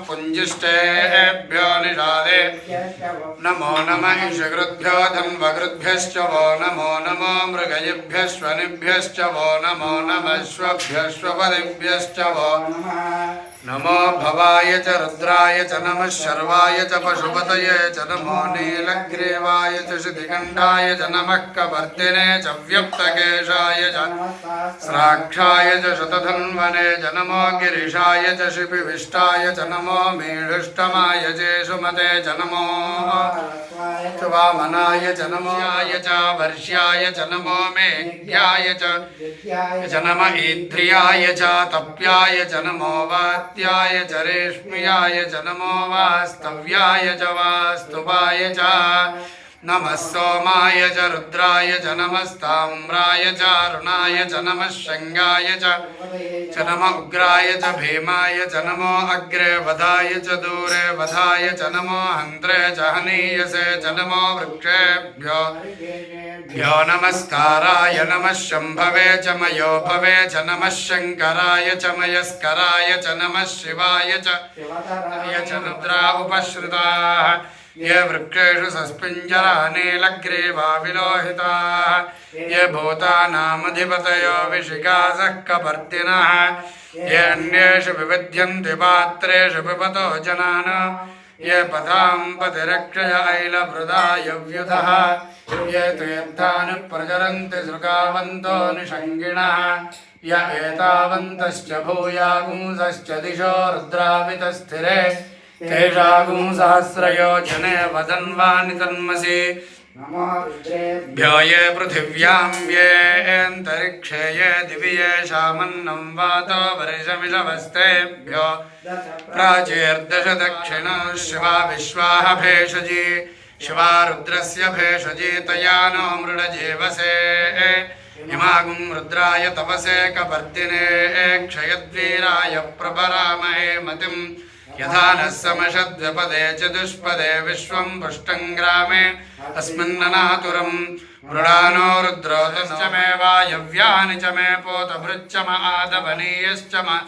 पुञ्जिष्टेभ्यो निषादे नमो नमः ईशकृद्भ्यो धन्वकृद्भ्यश्च वो नमो नमो मृगयेभ्यश्वनिभ्यश्च वो नमो नमः श्वभ्यश्वपदिभ्यश्च वो नमो भवाय च रुद्राय च नमः शर्वाय च पशुपतये च नमो नीलग्रीवाय च शितिकण्ठाय च नमः कपर्दिने च व्यक्तकेशाय च स्राक्षाय च शतधन्वने च नमो गिरिशाय च शिपिविष्टाय च नमो मीढुष्टमाय च सुमते च नमो वामनाय च नमो च वर्ष्याय च नमो मेघ्याय च नम ईद्रियाय च तप्याय च नमो वात्याय च रेश्म्याय च नमो वास्तव्याय च वास्तुवाय च नमः सोमाय च रुद्राय च नमस्ताम्राय च अरुणाय च नमः शङ्गाय च नमः उग्राय च भीमाय च नमो अग्रे वधाय च दूरे वधाय च नमो हन्त्रे च हनीयसे च नमो वृक्षेभ्यो नमस्काराय नमः शम्भवे च मयोभवे च नमः शङ्कराय च मयस्कराय च नमः शिवाय च रुद्रा उपश्रुताः ये वृक्षेषु सस्पिञ्जरा नीलग्रीवा विलोहिताः ये भूतानामधिपतयो विशिखासः कपर्दिनः ये अन्येषु विविध्यन्ति पात्रेषु पिबतो जनान् ये पथां पतिरक्षय ऐलभृदायव्युधः ये तीर्थानि प्रचरन्ति सृगावन्तो निषङ्गिणः य एतावन्तश्च भूयागुंसश्च दिशो रुद्रावितस्थिरे तेषागुं सहस्रयोजने वदन्वानि तन्मसि भ्यो ये पृथिव्यां ये अन्तरिक्षे ये दिवि येषामन्नं वातो वर्षमिषवस्तेभ्यो प्राचीर्दश दक्षिणो शिवा विश्वाः भेषजी शिवा रुद्रस्य भेषजी तया नो मृडजीवसे इमागुं रुद्राय तपसे कपर्दिने क्षयद्वीराय प्रपरामहे मतिम् यथा नः समशद्वपदे चतुष्पदे विश्वं पुष्टं ग्रामे अस्मिन्ननातुरं मृडानो रुद्रोतश्च मे वायव्यानि च मे पोतभृच्च म आदवनीयश्च म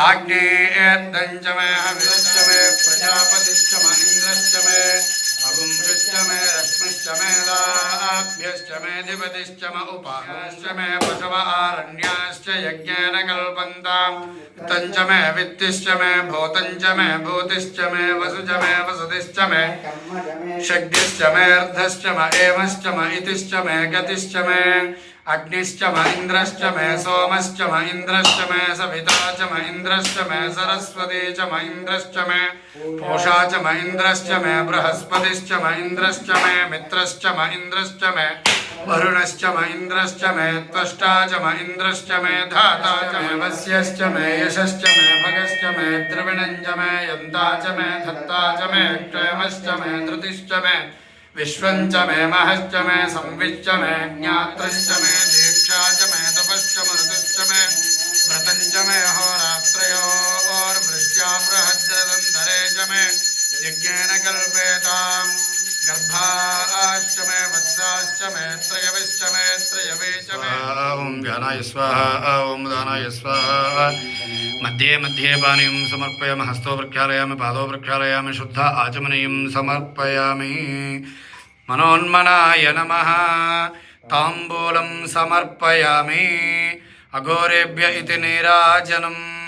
आग्नेयेर्दञ्च मे हविश्च मे प्रजापतिश्च म इन्द्रश्च मे अगुंश्च मे रश्मिश्च मे दाभ्यश्च मे अधिपतिश्च म उपाश्च मे पशव आरण्याश्च यज्ञेन कल्पन्ताम् तञ्च मे वित्तिश्च मे भूतञ्च मे भूतिश्च मे वसुच मे वसुतिश्च मे शक्तिश्च मे अर्धश्च म एमश्च म इतिश्च मे गतिश्च मे अग्निश्च म इन्द्रश्च मे सोमश्च म इन्द्रश्च मे सविता च म इन्द्रश्च मे सरस्वती च म इन्द्रश्च मे पूषा च म इन्द्रश्च मे बृहस्पतिश्च म इन्द्रश्च मे मित्रश्च म इन्द्रश्च मे वरुणश्च म इन्द्रश्च मे त्वष्टा च म इन्द्रश्च मे धाता च मे वस्यश्च मे यशश्च मे भगश्च मे द्रविणं च मे यन्ता च मे धत्ता च मे क्षेमश्च मे धृतिश्च मे विश्वं च मे महश्च मे संविच्च मे ज्ञात्रश्च मे दीक्षा च मे तपश्च मरुतश्च मे व्रतं च मे होरात्रयोर्वृष्ट्या बृहद्रदन्धरे च मे यज्ञेन कल्पेताम् गर्भाश्च मे वत्साश्च मे त्रयविश्च मे त्रयवे च मे ॐ ध्यानाय स्वाहा ॐ दानाय स्वाहा मध्ये मध्ये पानीं समर्पयामि हस्तो प्रक्षालयामि पादौ प्रक्षालयामि शुद्ध आचमनीयं समर्पयामि मनोन्मनाय नमः ताम्बूलं समर्पयामि अघोरेभ्य इति नीराजनम्